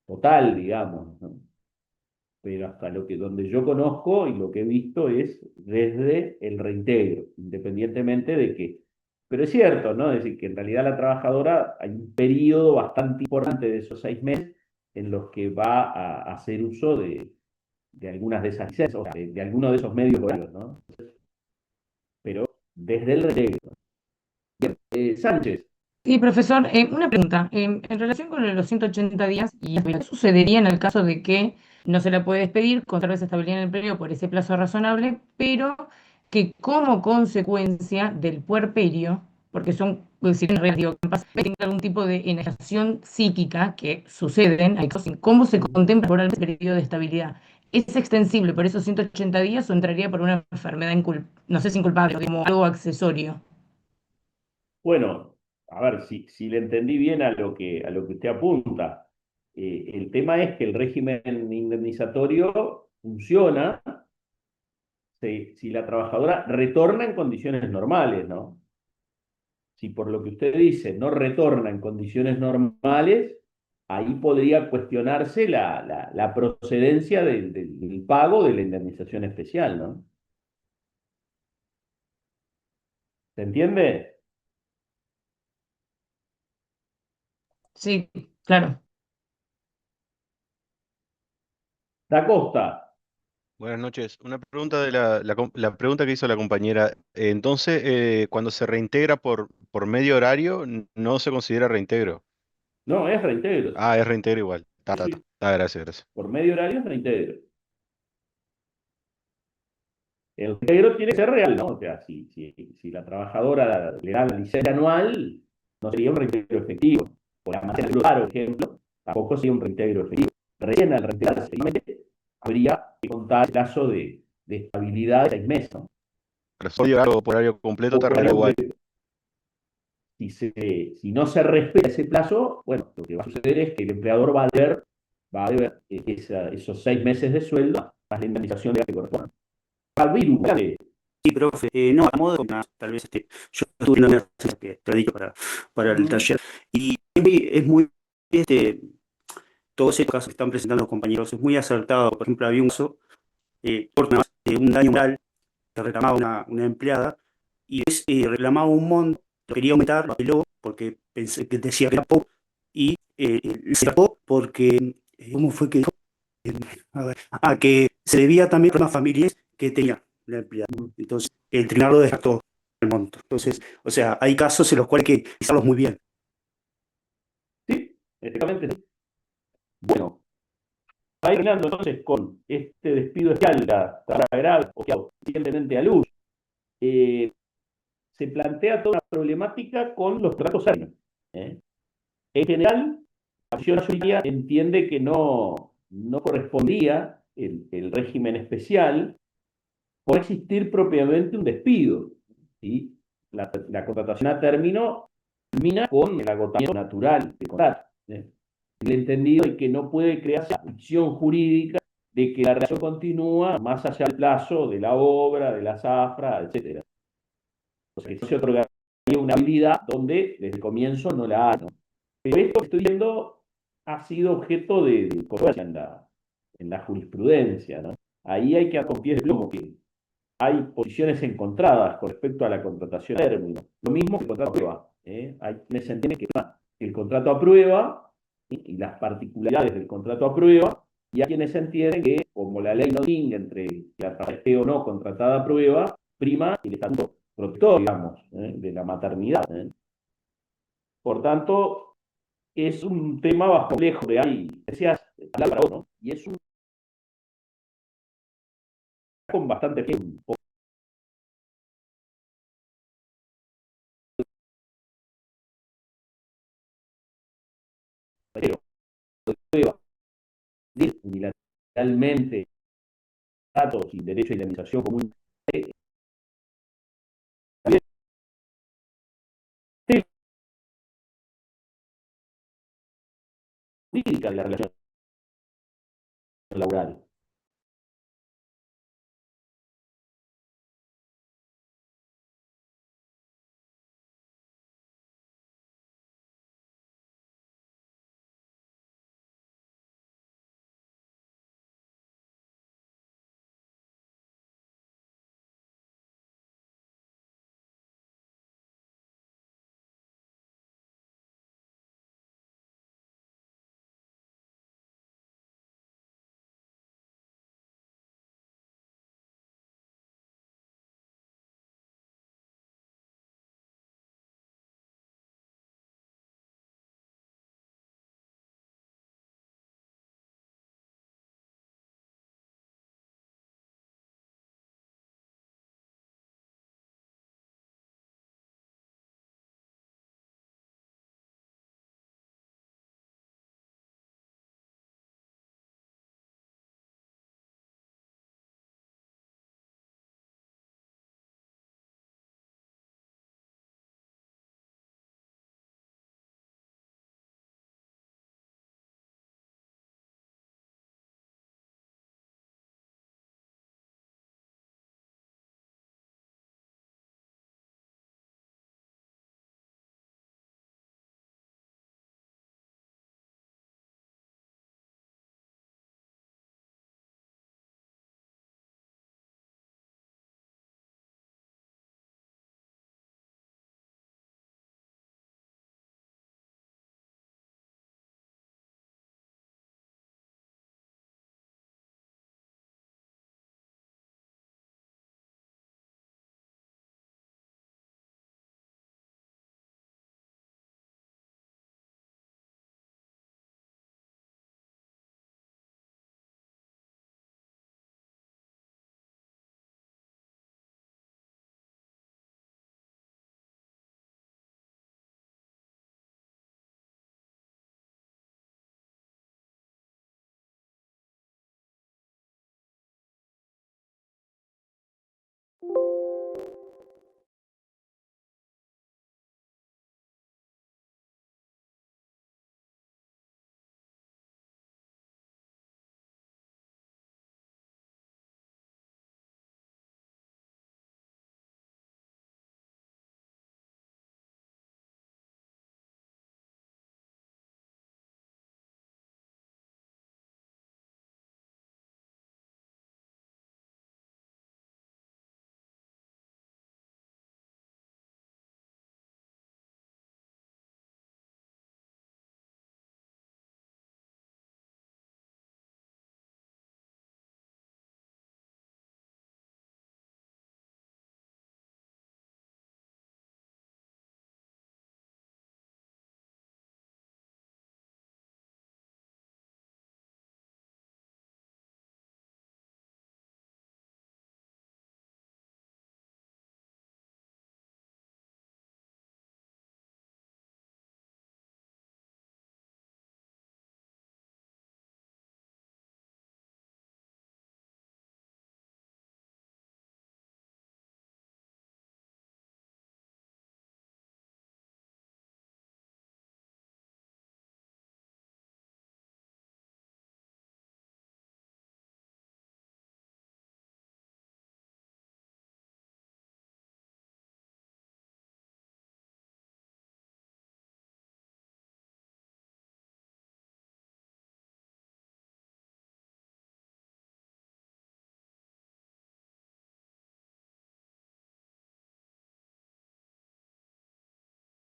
total, digamos, ¿no? Pero hasta donde yo conozco y lo que he visto es desde el reintegro, independientemente de que, pero es cierto, ¿no? Es decir, que en realidad la trabajadora hay un periodo bastante importante de esos 6 meses en los que va a hacer uso de algunas de esas licencias, o sea, de algunos de esos medios horarios, ¿no? Pero desde el reintegro. Bien, Sánchez. Sí, profesor, una pregunta. En relación con los 180 días, ¿qué sucedería en el caso de que no se la puede despedir, conserve estabilidad en el empleo por ese plazo razonable, pero que como consecuencia del puerperio, porque son situaciones reales, que tenga algún tipo de enajenación psíquica que suceden, ¿cómo se contempla por el periodo de estabilidad? ¿Es extensible por esos 180 días o entraría por una enfermedad, no sé si inculpable, como algo accesorio? Bueno, a ver, si le entendí bien a lo que usted apunta. El tema es que el régimen indemnizatorio funciona si la trabajadora retorna en condiciones normales, ¿no? Si por lo que usted dice no retorna en condiciones normales, ahí podría cuestionarse la procedencia del pago de la indemnización especial, ¿no? ¿Se entiende? Sí, claro. Da Costa. Buenas noches. Una pregunta de la pregunta que hizo la compañera. Entonces, cuando se reintegra por medio horario, no se considera reintegro. No, es reintegro. Ah, es reintegro igual. Sí, sí. Gracias, gracias. Por medio horario es reintegro. El reintegro tiene que ser real, ¿no? O sea, si la trabajadora le da la licencia anual, no sería un reintegro efectivo. Por la materia por ejemplo, tampoco sería un reintegro efectivo. Recién al reintegrarse, habría que contar el plazo de estabilidad de 6 meses, ¿no? Pero si horario por horario completo O te por reintegra igual. completo. Si no se respeta ese plazo, bueno, lo que va a suceder es que el empleador va a deber esos 6 meses de sueldo más la indemnización de la que corresponde. Alviru, dale. Sí, profe, no, a modo de tal vez yo estuve en la que te he dicho para el taller, y es muy, todos estos casos que están presentando los compañeros, es muy acertado. Por ejemplo, había un caso por un daño moral que reclamaba una empleada, y reclamaba un monto, lo quería aumentar, lo apeló, porque pensé que decía que era poco, y se sacó porque, ¿cómo fue que dijo? A ver, que se debía también a problemas familiares que tenía la empleada. Entonces, el tribunal lo descartó el monto. Entonces, o sea, hay casos en los cuales hay que analizarlos muy bien. Sí, efectivamente. Sí. Bueno, va terminando entonces con este despido especial, la grave o siguientemente a luz. Se plantea toda una problemática con los tratos aéreos. En general, la Comisión Nacional entiende que no correspondía el régimen especial por existir propiamente un despido, ¿sí? La contratación a término termina con el agotamiento natural del contrato. El entendido es que no puede crearse la ficción jurídica de que la relación continúa más allá del plazo de la obra, de la zafra, etc. O sea, que se otorgaría una habilidad donde desde el comienzo no la hay, ¿no? Pero esto que estoy viendo ha sido objeto de controversia en la jurisprudencia, ¿no? Ahí hay que dar con pies de plomo, que hay posiciones encontradas con respecto a la contratación a término. Lo mismo que el contrato a prueba. Hay quienes entienden que el contrato a prueba y las particularidades del contrato a prueba, y hay quienes entienden que, como la ley no distingue entre la esté o no contratada a prueba, prima el estatuto protector, digamos, de la maternidad. Por tanto, es un tema bajo complejo de ahí, decías, palabra, ¿no? Y es un con bastante tiempo. Pero unilateralmente datos y derecho a indemnización común jurídica de la relación laboral.